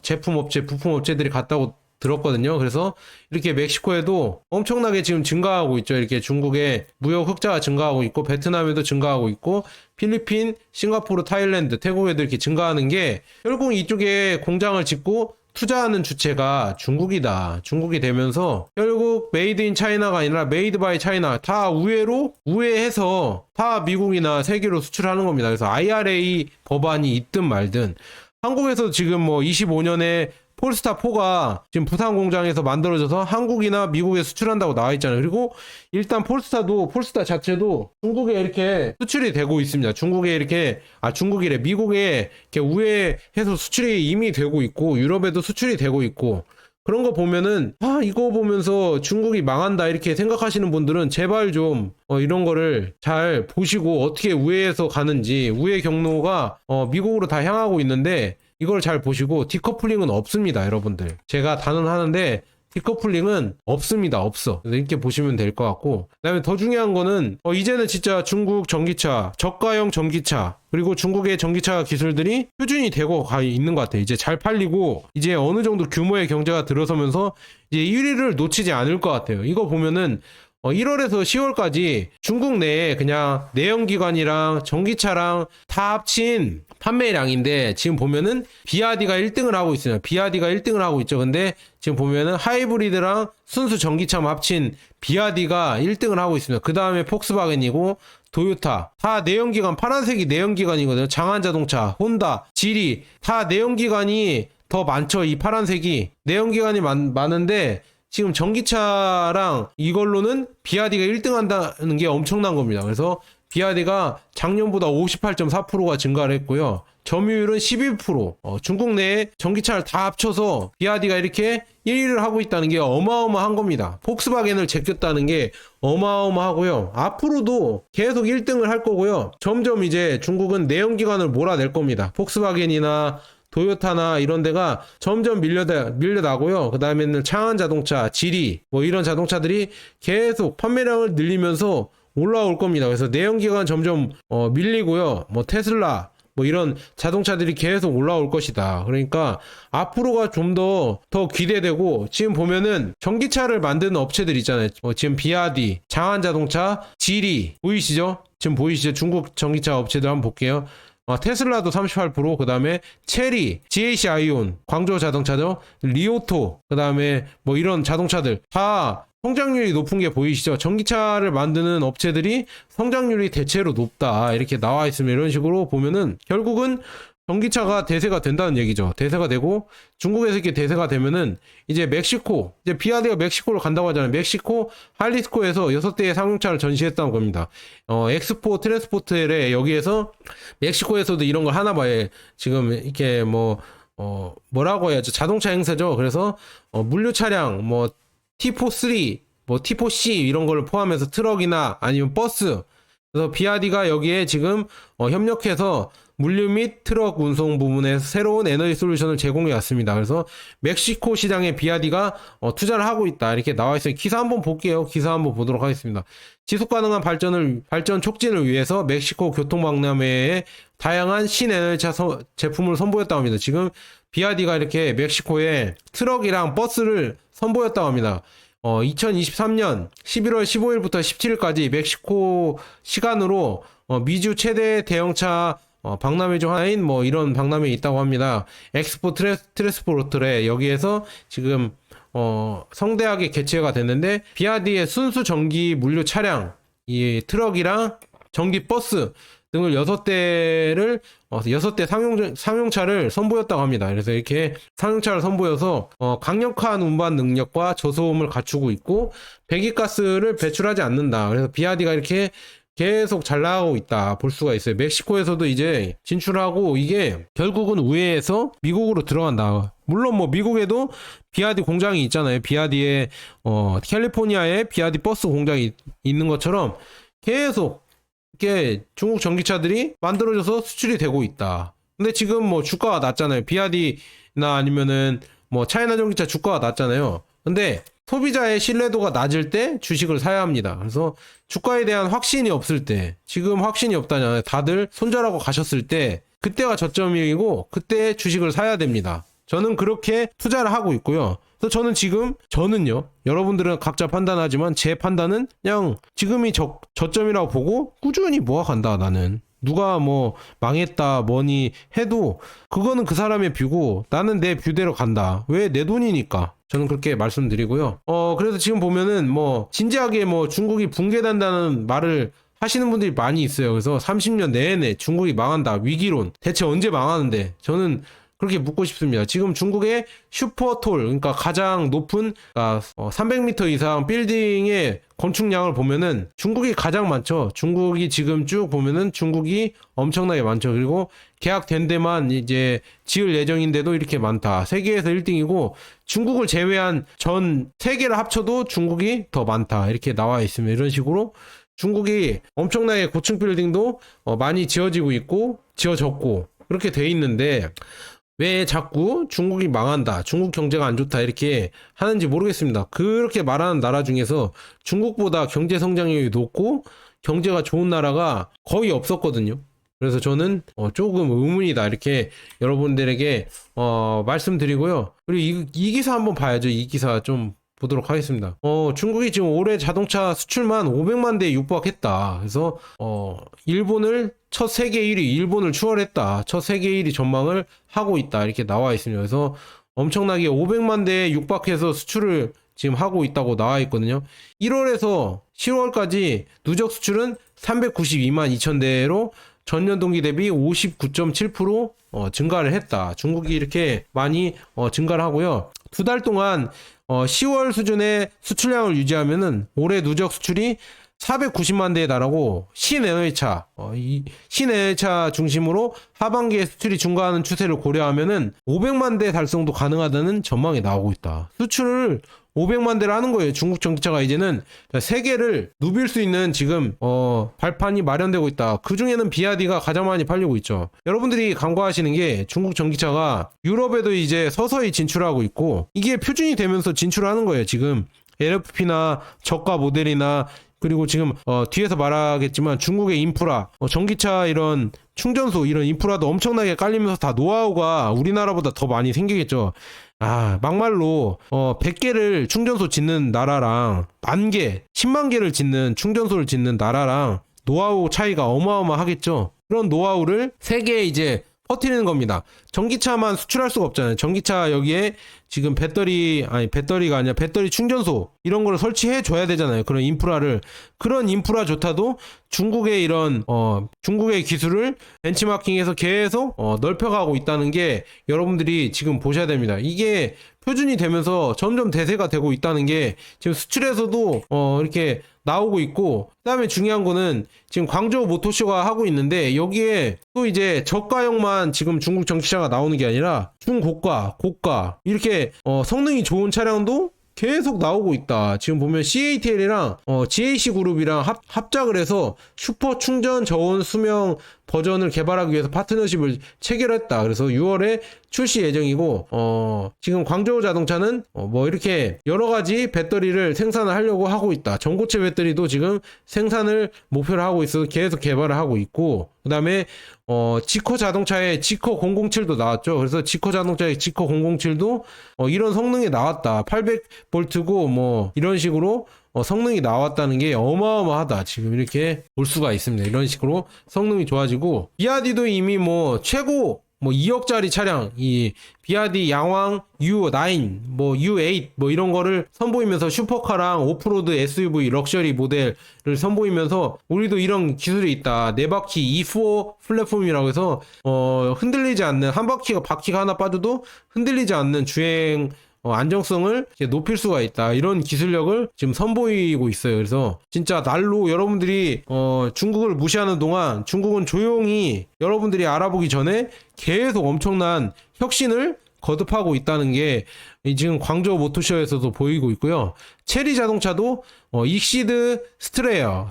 S1: 제품 업체, 부품 업체들이 갔다고 들었거든요. 그래서 이렇게 멕시코에도 엄청나게 지금 증가하고 있죠. 이렇게 중국의 무역 흑자가 증가하고 있고 베트남에도 증가하고 있고 필리핀, 싱가포르, 타일랜드, 태국에도 이렇게 증가하는 게 결국 이쪽에 공장을 짓고 투자하는 주체가 중국이다. 중국이 되면서 결국 메이드 인 차이나가 아니라 메이드 바이 차이나 다 우회해서 다 미국이나 세계로 수출하는 겁니다. 그래서 IRA 법안이 있든 말든 한국에서 지금 25년에 폴스타4가 지금 부산 공장에서 만들어져서 한국이나 미국에 수출한다고 나와 있잖아요. 그리고 일단 폴스타 자체도 중국에 이렇게 수출이 되고 있습니다. 중국이래. 미국에 이렇게 우회해서 수출이 이미 되고 있고 유럽에도 수출이 되고 있고 그런 거 보면은 이거 보면서 중국이 망한다 이렇게 생각하시는 분들은 제발 좀 이런 거를 잘 보시고 어떻게 우회해서 가는지 우회 경로가 미국으로 다 향하고 있는데 이걸 잘 보시고 디커플링은 없습니다. 여러분들 제가 단언하는데 디커플링은 없습니다. 없어. 이렇게 보시면 될 것 같고 그 다음에 더 중요한 거는 이제는 진짜 중국 전기차 저가형 전기차 그리고 중국의 전기차 기술들이 표준이 되고 가 있는 것 같아요. 이제 잘 팔리고 이제 어느 정도 규모의 경제가 들어서면서 이제 1위를 놓치지 않을 것 같아요. 이거 보면은 1월에서 10월까지 중국 내에 그냥 내연기관이랑 전기차랑 다 합친 판매량인데 지금 보면은 비아디가 1등을 하고 있어요. 비아디가 1등을 하고 있죠. 근데 지금 보면은 하이브리드랑 순수 전기차만 합친 비아디가 1등을 하고 있습니다. 그 다음에 폭스바겐이고 도요타 다 내연기관 파란색이 내연기관이거든요. 장한자동차, 혼다, 지리 다 내연기관이 더 많죠. 이 파란색이 내연기관이 많은데 지금 전기차랑 이걸로는 비아디가 1등 한다는 게 엄청난 겁니다. 그래서 비아디가 작년보다 58.4%가 증가를 했고요. 점유율은 12%. 중국 내에 전기차를 다 합쳐서 비아디가 이렇게 1위를 하고 있다는 게 어마어마한 겁니다. 폭스바겐을 제꼈다는 게 어마어마하고요. 앞으로도 계속 1등을 할 거고요. 점점 이제 중국은 내연기관을 몰아낼 겁니다. 폭스바겐이나 도요타나 이런 데가 점점 밀려나고요. 그 다음에는 창안 자동차, 지리 뭐 이런 자동차들이 계속 판매량을 늘리면서 올라올 겁니다. 그래서 내연기관 점점 밀리고요. 뭐 테슬라 뭐 이런 자동차들이 계속 올라올 것이다. 그러니까 앞으로가 좀 더 기대되고, 지금 보면은 전기차를 만드는 업체들 있잖아요. 지금 비아디, 장안자동차, 지리 보이시죠? 지금 보이시죠? 중국 전기차 업체들 한번 볼게요. 테슬라도 38%, 그 다음에 체리, GAC 아이온, 광저우 자동차죠? 리오토, 그 다음에 뭐 이런 자동차들 다 성장률이 높은 게 보이시죠? 전기차를 만드는 업체들이 성장률이 대체로 높다 이렇게 나와 있으면, 이런 식으로 보면은 결국은 전기차가 대세가 된다는 얘기죠. 대세가 되고, 중국에서 이렇게 대세가 되면은 이제 멕시코, 이제 비아디가 멕시코를 간다고 하잖아요. 멕시코 할리스코에서 6대의 상용차를 전시했다는 겁니다. 엑스포 트랜스포트에 여기에서 멕시코에서도 이런 걸 하나 봐요. 지금 이렇게 뭐라고 해야죠? 자동차 행사죠. 그래서 물류 차량 뭐 T4-3, 뭐 T4C 이런 걸 포함해서 트럭이나 아니면 버스, 그래서 비아디가 여기에 지금 협력해서 물류 및 트럭 운송 부분에 새로운 에너지 솔루션을 제공해 왔습니다. 그래서 멕시코 시장에 비아디가 투자를 하고 있다 이렇게 나와 있어요. 기사 한번 볼게요. 기사 한번 보도록 하겠습니다. 지속 가능한 발전 촉진을 위해서 멕시코 교통박람회에 다양한 신에너지 제품을 선보였다고 합니다. 지금 비아디가 이렇게 멕시코에 트럭이랑 버스를 선보였다고 합니다. 2023년 11월 15일부터 17일까지 멕시코 시간으로 미주 최대 대형차 박람회 중 하나인 뭐 이런 박람회에 있다고 합니다. 엑스포 트레스포르트래 여기에서 지금 성대하게 개최가 됐는데, 비아디의 순수 전기 물류 차량, 이 트럭이랑 전기 버스 등을 6대 상용차를 선보였다고 합니다. 그래서 이렇게 상용차를 선보여서 강력한 운반 능력과 저소음을 갖추고 있고 배기가스를 배출하지 않는다. 그래서 비아디가 이렇게 계속 잘 나가고 있다 볼 수가 있어요. 멕시코에서도 이제 진출하고, 이게 결국은 우회해서 미국으로 들어간다. 물론 뭐 미국에도 비아디 공장이 있잖아요. 비아디의 캘리포니아에 비아디 버스 공장이 있는 것처럼 계속 이렇게 중국 전기차들이 만들어져서 수출이 되고 있다. 근데 지금 뭐 주가가 낮잖아요. 비아디나 아니면은 뭐 차이나 전기차 주가가 낮잖아요. 근데 소비자의 신뢰도가 낮을 때 주식을 사야 합니다. 그래서 주가에 대한 확신이 없을 때, 지금 확신이 없다잖아요. 다들 손절하고 가셨을 때, 그때가 저점이고 그때 주식을 사야 됩니다. 저는 그렇게 투자를 하고 있고요. 그래서 저는요, 여러분들은 각자 판단하지만 제 판단은 그냥 지금이 저점이라고 보고 꾸준히 모아간다. 나는 누가 뭐 망했다 뭐니 해도 그거는 그 사람의 뷰고 나는 내 뷰대로 간다. 왜? 내 돈이니까. 저는 그렇게 말씀드리고요. 그래서 지금 보면은 뭐 진지하게 뭐 중국이 붕괴된다는 말을 하시는 분들이 많이 있어요. 그래서 30년 내내 중국이 망한다, 위기론. 대체 언제 망하는데? 저는 그렇게 묻고 싶습니다. 지금 중국의 슈퍼톨, 그러니까 가장 높은 300m 이상 빌딩의 건축량을 보면은 중국이 가장 많죠. 중국이 지금 쭉 보면은 중국이 엄청나게 많죠. 그리고 계약된 데만 이제 지을 예정인데도 이렇게 많다. 세계에서 1등이고 중국을 제외한 전 세계를 합쳐도 중국이 더 많다. 이렇게 나와 있습니다. 이런 식으로 중국이 엄청나게 고층 빌딩도 많이 지어지고 있고 지어졌고 그렇게 돼 있는데, 왜 자꾸 중국이 망한다, 중국 경제가 안 좋다 이렇게 하는지 모르겠습니다. 그렇게 말하는 나라 중에서 중국보다 경제 성장률이 높고 경제가 좋은 나라가 거의 없었거든요. 그래서 저는 조금 의문이다 이렇게 여러분들에게 말씀드리고요. 그리고 이 기사 한번 봐야죠. 이 기사 좀 보도록 하겠습니다. 중국이 지금 올해 자동차 수출만 500만 대에 육박했다. 그래서 일본을 첫 세계 1위, 일본을 추월했다. 첫 세계 1위 전망을 하고 있다. 이렇게 나와 있습니다. 그래서 엄청나게 500만 대에 육박해서 수출을 지금 하고 있다고 나와 있거든요. 1월에서 10월까지 누적 수출은 392만 2천 대로 전년 동기 대비 59.7% 증가를 했다. 중국이 이렇게 많이 증가를 하고요. 2달 동안 10월 수준의 수출량을 유지하면은 올해 누적 수출이 490만 대에 달하고 신에너지차, 이 신에너지차 중심으로 하반기에 수출이 증가하는 추세를 고려하면은 500만 대 달성도 가능하다는 전망이 나오고 있다. 수출을 500만 대를 하는 거예요. 중국 전기차가 이제는 세계를 누빌 수 있는 지금 발판이 마련되고 있다. 그 중에는 비아디가 가장 많이 팔리고 있죠. 여러분들이 간과하시는 게 중국 전기차가 유럽에도 이제 서서히 진출하고 있고 이게 표준이 되면서 진출하는 거예요. 지금 LFP나 저가 모델이나 그리고 지금 뒤에서 말하겠지만 중국의 인프라, 전기차 이런 충전소 이런 인프라도 엄청나게 깔리면서 다 노하우가 우리나라보다 더 많이 생기겠죠. 막말로 100개를 충전소 짓는 나라랑 10,000개, 10만 개를 짓는 충전소를 짓는 나라랑 노하우 차이가 어마어마하겠죠. 그런 노하우를 세계에 이제 퍼뜨리는 겁니다. 전기차만 수출할 수가 없잖아요. 전기차 여기에 지금 배터리가 아니라 배터리 충전소 이런 거를 설치해 줘야 되잖아요. 그런 인프라를. 그런 인프라조차도 중국의 이런 중국의 기술을 벤치마킹해서 계속 넓혀가고 있다는 게 여러분들이 지금 보셔야 됩니다. 이게 표준이 되면서 점점 대세가 되고 있다는 게 지금 수출에서도 이렇게 나오고 있고, 그다음에 중요한 거는 지금 광저우 모터쇼가 하고 있는데 여기에 또 이제 저가형만 지금 중국 전기차가 나오는 게 아니라 중고가, 고가 이렇게 성능이 좋은 차량도 계속 나오고 있다. 지금 보면 CATL이랑 GAC 그룹이랑 합작을 해서 슈퍼 충전 저온 수명 버전을 개발하기 위해서 파트너십을 체결했다. 그래서 6월에 출시 예정이고 지금 광저우 자동차는 뭐 이렇게 여러 가지 배터리를 생산을 하려고 하고 있다. 전고체 배터리도 지금 생산을 목표로 하고 있어서 계속 개발을 하고 있고, 그 다음에 지코 자동차에 지코 007도 나왔죠. 그래서 지코 자동차에 지코 007도 이런 성능이 나왔다. 800V고 뭐 이런 식으로 성능이 나왔다는 게 어마어마하다. 지금 이렇게 볼 수가 있습니다. 이런 식으로 성능이 좋아지고, 비아디도 이미 뭐 최고 2억짜리 차량, 이 비아디 양왕 U9, U8 이런 거를 선보이면서 슈퍼카랑 오프로드 SUV 럭셔리 모델을 선보이면서 우리도 이런 기술이 있다. 4바퀴 E4 플랫폼이라고 해서 흔들리지 않는, 한 바퀴가 하나 빠져도 흔들리지 않는 주행 안정성을 높일 수가 있다. 이런 기술력을 지금 선보이고 있어요. 그래서 진짜 날로 여러분들이 중국을 무시하는 동안 중국은 조용히 여러분들이 알아보기 전에 계속 엄청난 혁신을 거듭하고 있다는 게 지금 광저우 모터쇼에서도 보이고 있고요. 체리 자동차도 익시드 스트레아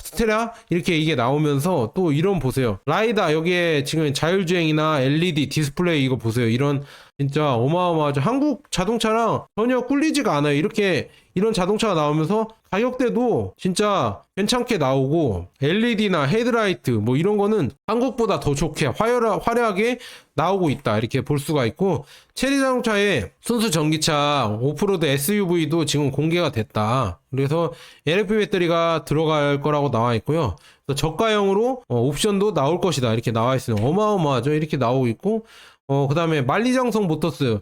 S1: 이렇게 이게 나오면서 또 이런 보세요. 라이다 여기에 지금 자율주행이나 LED 디스플레이 이거 보세요. 이런 진짜 어마어마하죠. 한국 자동차랑 전혀 꿀리지가 않아요. 이렇게 이런 자동차가 나오면서 가격대도 진짜 괜찮게 나오고, LED나 헤드라이트 이런 거는 한국보다 더 좋게 화려하게 나오고 있다. 이렇게 볼 수가 있고, 체리 자동차의 순수 전기차 오프로드 SUV도 지금 공개가 됐다. 그래서 LFP 배터리가 들어갈 거라고 나와 있고요. 저가형으로 옵션도 나올 것이다. 이렇게 나와 있어요. 어마어마하죠. 이렇게 나오고 있고, 그 다음에 만리장성 모터스,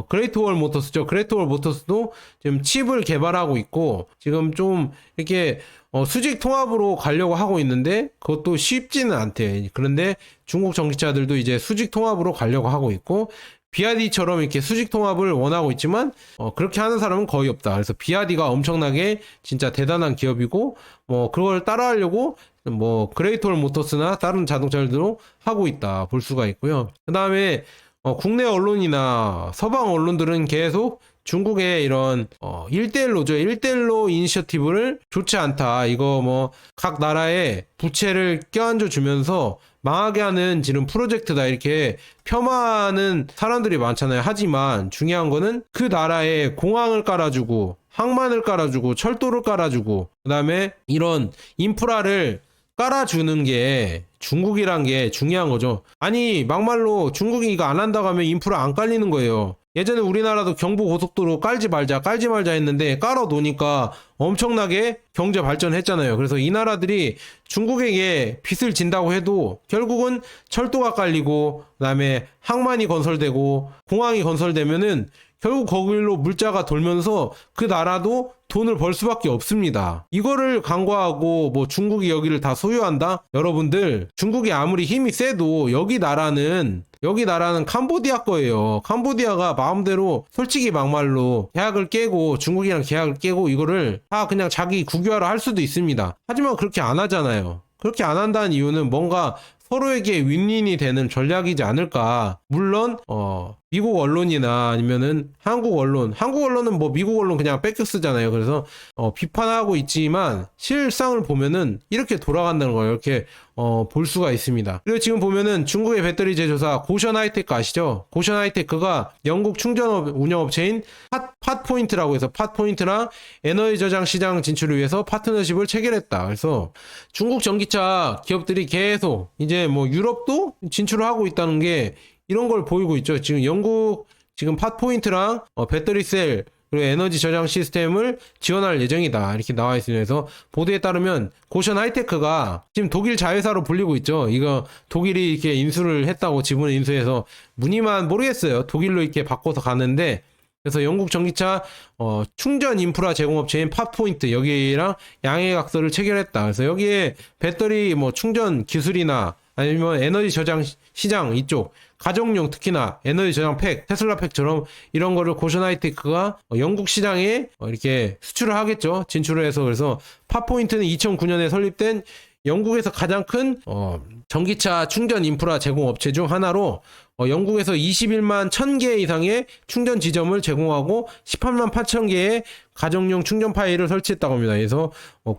S1: 그레이트월 모터스죠. 그레이트월 모터스도 지금 칩을 개발하고 있고, 지금 좀 이렇게 수직 통합으로 가려고 하고 있는데 그것도 쉽지는 않대. 그런데 중국 전기차들도 이제 수직 통합으로 가려고 하고 있고, 비아디처럼 이렇게 수직 통합을 원하고 있지만 그렇게 하는 사람은 거의 없다. 그래서 비아디가 엄청나게 진짜 대단한 기업이고, 그걸 따라하려고 그레이트월 모터스나 다른 자동차들도 하고 있다 볼 수가 있고요. 그 다음에 국내 언론이나 서방 언론들은 계속 중국의 이런 1대1로죠. 1대1로 이니셔티브를 좋지 않다. 이거 각 나라의 부채를 껴안줘 주면서 망하게 하는 지금 프로젝트다. 이렇게 폄하하는 사람들이 많잖아요. 하지만 중요한 거는 그 나라에 공항을 깔아주고 항만을 깔아주고 철도를 깔아주고 그 다음에 이런 인프라를 깔아주는 게 중국이란 게 중요한 거죠. 아니 막말로 중국이 이거 안 한다고 하면 인프라 안 깔리는 거예요. 예전에 우리나라도 경부고속도로 깔지 말자 했는데 깔아 놓으니까 엄청나게 경제 발전했잖아요. 그래서 이 나라들이 중국에게 빚을 진다고 해도 결국은 철도가 깔리고 그다음에 항만이 건설되고 공항이 건설되면은 결국 거기로 물자가 돌면서 그 나라도 돈을 벌 수밖에 없습니다. 이거를 간과하고 뭐 중국이 여기를 다 소유한다? 여러분들, 중국이 아무리 힘이 세도 여기 나라는 캄보디아 거예요. 캄보디아가 마음대로 솔직히 막말로 계약을 깨고, 중국이랑 계약을 깨고 이거를 다 그냥 자기 국유화를 할 수도 있습니다. 하지만 그렇게 안 하잖아요. 그렇게 안 한다는 이유는 뭔가 서로에게 윈윈이 되는 전략이지 않을까. 물론 미국 언론이나 아니면은 한국 언론은 뭐 미국 언론 그냥 뺏겨 쓰잖아요. 그래서 비판하고 있지만 실상을 보면은 이렇게 돌아간다는 거예요. 이렇게 볼 수가 있습니다. 그리고 지금 보면은 중국의 배터리 제조사 고션 하이테크 아시죠? 고션 하이테크가 영국 충전 운영업체인 팟포인트라고 해서 팟포인트랑 에너지 저장 시장 진출을 위해서 파트너십을 체결했다. 그래서 중국 전기차 기업들이 계속 이제 뭐 유럽도 진출을 하고 있다는 게 이런 걸 보이고 있죠. 지금 영국 지금 팟포인트랑 배터리셀 그리고 에너지 저장 시스템을 지원할 예정이다. 이렇게 나와 있습니다. 그래서 보도에 따르면 고션 하이테크가 지금 독일 자회사로 불리고 있죠. 이거 독일이 이렇게 인수를 했다고 지분을 인수해서 무늬만 모르겠어요. 독일로 이렇게 바꿔서 가는데, 그래서 영국 전기차 충전 인프라 제공업체인 팟포인트 여기랑 양해각서를 체결했다. 그래서 여기에 배터리 뭐 충전 기술이나 아니면 에너지 저장 시장 이쪽 가정용 특히나 에너지 저장 팩, 테슬라 팩처럼 이런 거를 고션 하이테크가 영국 시장에 이렇게 수출을 하겠죠. 진출을 해서. 그래서 팟포인트는 2009년에 설립된 영국에서 가장 큰 전기차 충전 인프라 제공 업체 중 하나로 영국에서 21만 1000개 이상의 충전 지점을 제공하고 18만 8000개의 가정용 충전 파일을 설치했다고 합니다. 그래서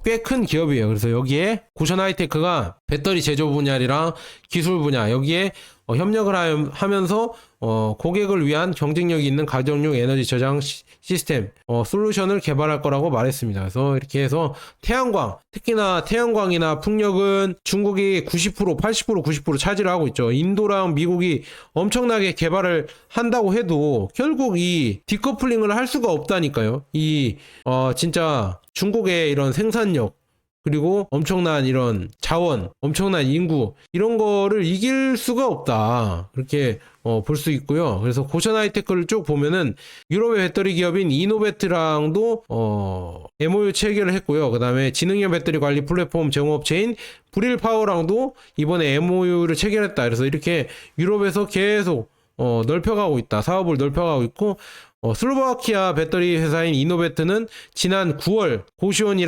S1: 꽤 큰 기업이에요. 그래서 여기에 고션 하이테크가 배터리 제조 분야랑 기술 분야 여기에 협력을 하면서 고객을 위한 경쟁력이 있는 가정용 에너지 저장 시스템 솔루션을 개발할 거라고 말했습니다. 그래서 이렇게 해서 태양광, 특히나 태양광이나 풍력은 중국이 90%, 80%, 90% 차지를 하고 있죠. 인도랑 미국이 엄청나게 개발을 한다고 해도 결국 이 디커플링을 할 수가 없다니까요. 진짜 중국의 이런 생산력 그리고 엄청난 이런 자원, 엄청난 인구 이런 거를 이길 수가 없다. 그렇게 볼 수 있고요. 그래서 고션 하이테크를 쭉 보면은 유럽의 배터리 기업인 이노베트랑도 MOU 체결을 했고요. 그 다음에 지능형 배터리 관리 플랫폼 제공업체인 브릴파워랑도 이번에 MOU를 체결했다. 그래서 이렇게 유럽에서 계속 넓혀가고 있다. 사업을 넓혀가고 있고, 슬로바키아 배터리 회사인 이노베트는 지난 9월 고시온이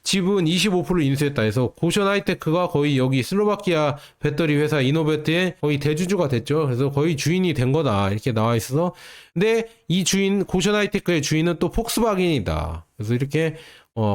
S1: 지분 25%를 인수했다 해서 고션 하이테크가 거의 여기 슬로바키아 배터리 회사 이노베트의 거의 대주주가 됐죠. 그래서 거의 주인이 된 거다 이렇게 나와 있어서, 근데 이 주인 고션 하이테크의 주인은 또 폭스바겐이다. 그래서 이렇게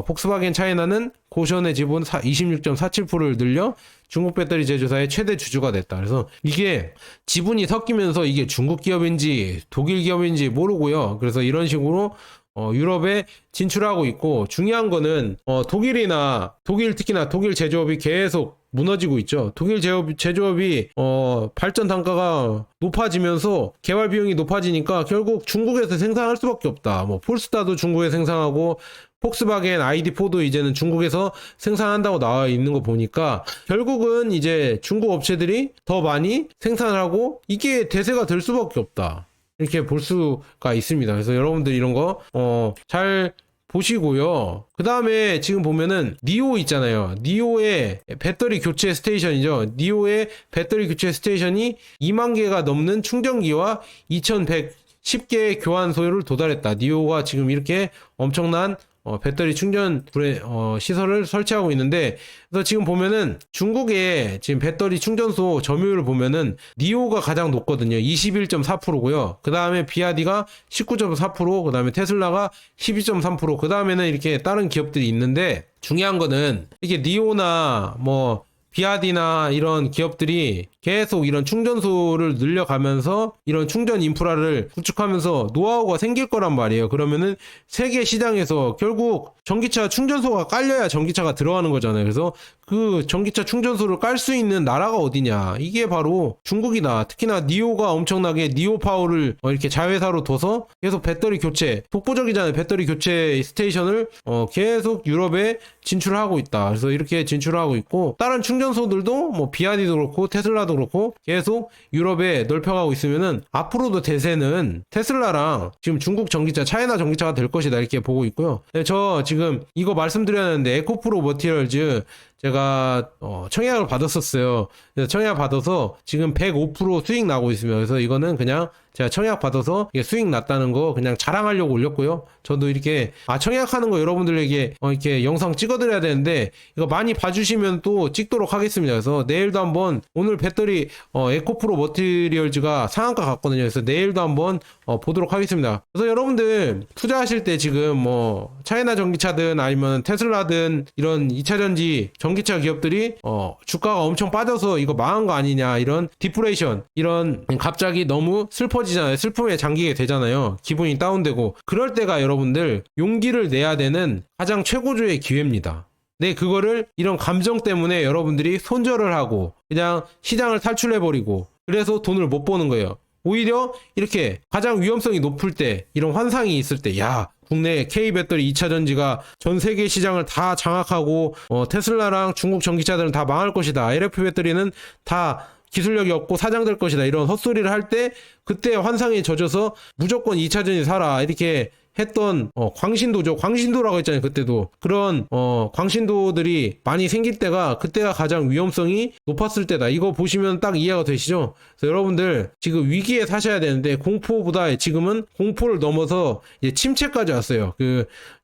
S1: 폭스바겐 차이나는 고션의 지분 26.47%를 늘려 중국 배터리 제조사의 최대 주주가 됐다. 그래서 이게 지분이 섞이면서 이게 중국 기업인지 독일 기업인지 모르고요. 그래서 이런 식으로 유럽에 진출하고 있고, 중요한 거는 특히나 독일 제조업이 계속 무너지고 있죠. 독일 제조업이 발전 단가가 높아지면서 개발 비용이 높아지니까 결국 중국에서 생산할 수밖에 없다. 뭐 폴스타도 중국에 생산하고 폭스바겐 ID4도 이제는 중국에서 생산한다고 나와 있는 거 보니까 결국은 이제 중국 업체들이 더 많이 생산하고 이게 대세가 될 수밖에 없다. 이렇게 볼 수가 있습니다. 그래서 여러분들 이런 거 잘 보시고요. 그 다음에 지금 보면은 니오 있잖아요. 니오의 배터리 교체 스테이션이죠. 니오의 배터리 교체 스테이션이 2만 개가 넘는 충전기와 2110개의 교환 소요를 도달했다. 니오가 지금 이렇게 엄청난 배터리 충전 시설을 설치하고 있는데, 그래서 지금 보면은 중국의 지금 배터리 충전소 점유율을 보면은 니오가 가장 높거든요. 21.4%고요. 그 다음에 비아디가 19.4%, 그 다음에 테슬라가 12.3%, 그 다음에는 이렇게 다른 기업들이 있는데, 중요한 거는 이게 니오나 뭐 비아디나 이런 기업들이 계속 이런 충전소를 늘려가면서 이런 충전 인프라를 구축하면서 노하우가 생길 거란 말이에요. 그러면은 세계 시장에서 결국 전기차 충전소가 깔려야 전기차가 들어가는 거잖아요. 그래서 그 전기차 충전소를 깔 수 있는 나라가 어디냐, 이게 바로 중국이다. 특히나 니오가 엄청나게 니오파워를 이렇게 자회사로 둬서 계속 배터리 교체, 독보적이잖아요. 배터리 교체 스테이션을 계속 유럽에 진출하고 있다. 그래서 이렇게 진출하고 있고, 다른 충전 충전소들도 뭐 BYD도 그렇고 테슬라도 그렇고 계속 유럽에 넓혀가고 있으면은 앞으로도 대세는 테슬라랑 지금 중국 전기차, 차이나 전기차가 될 것이다 이렇게 보고 있고요. 네, 저 지금 이거 말씀드렸는데 에코프로 머티리얼즈 제가 청약을 받았었어요. 그래서 청약 받아서 지금 105% 수익 나고 있습니다. 그래서 이거는 그냥 제가 청약 받아서 수익 났다는 거 그냥 자랑하려고 올렸고요. 저도 이렇게 청약하는 거 여러분들에게 이렇게 영상 찍어드려야 되는데 이거 많이 봐주시면 또 찍도록 하겠습니다. 그래서 내일도 한번 오늘 배터리 에코프로 머티리얼즈가 상한가 갔거든요. 그래서 내일도 한번 보도록 하겠습니다. 그래서 여러분들 투자하실 때 지금 뭐 차이나 전기차든 아니면 테슬라든 이런 2차전지 전기차 기업들이 주가가 엄청 빠져서 이거 망한 거 아니냐 이런 디프레이션 이런 갑자기 너무 슬퍼지잖아요. 슬픔에 잠기게 되잖아요. 기분이 다운되고 그럴 때가 여러분들 용기를 내야 되는 가장 최고조의 기회입니다. 네, 그거를 이런 감정 때문에 여러분들이 손절을 하고 그냥 시장을 탈출해버리고 그래서 돈을 못 버는 거예요. 오히려 이렇게 가장 위험성이 높을 때 이런 환상이 있을 때 야 국내 K배터리 2차전지가 전 세계 시장을 다 장악하고 테슬라랑 중국 전기차들은 다 망할 것이다. LFP 배터리는 다 기술력이 없고 사장될 것이다. 이런 헛소리를 할 때 그때 환상에 젖어서 무조건 2차전지 사라 이렇게 했던 광신도죠. 광신도라고 했잖아요. 그때도 그런 광신도들이 많이 생길 때가 그때가 가장 위험성이 높았을 때다. 이거 보시면 딱 이해가 되시죠? 그래서 여러분들 지금 위기에 사셔야 되는데 공포보다 지금은 공포를 넘어서 이제 침체까지 왔어요.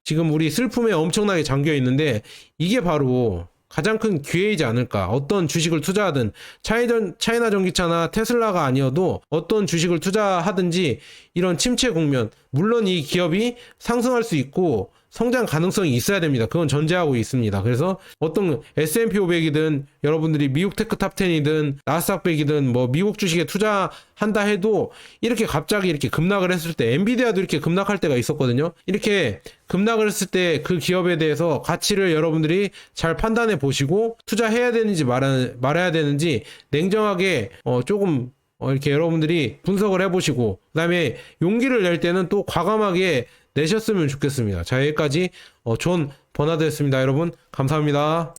S1: 지금 우리 슬픔에 엄청나게 잠겨 있는데 이게 바로 가장 큰 기회이지 않을까. 어떤 주식을 투자하든 차이나 전기차나 테슬라가 아니어도 어떤 주식을 투자하든지 이런 침체 국면 물론 이 기업이 상승할 수 있고 성장 가능성이 있어야 됩니다. 그건 전제하고 있습니다. 그래서 어떤 S&P 500이든 여러분들이 미국 테크 탑10이든 나스닥 100이든 뭐 미국 주식에 투자한다 해도 이렇게 갑자기 이렇게 급락을 했을 때 엔비디아도 이렇게 급락할 때가 있었거든요. 이렇게 급락을 했을 때 그 기업에 대해서 가치를 여러분들이 잘 판단해 보시고 투자해야 되는지 말아야 되는지 냉정하게 조금 이렇게 여러분들이 분석을 해보시고 그다음에 용기를 낼 때는 또 과감하게 내셨으면 좋겠습니다. 자, 여기까지 존 버나드였습니다. 여러분 감사합니다.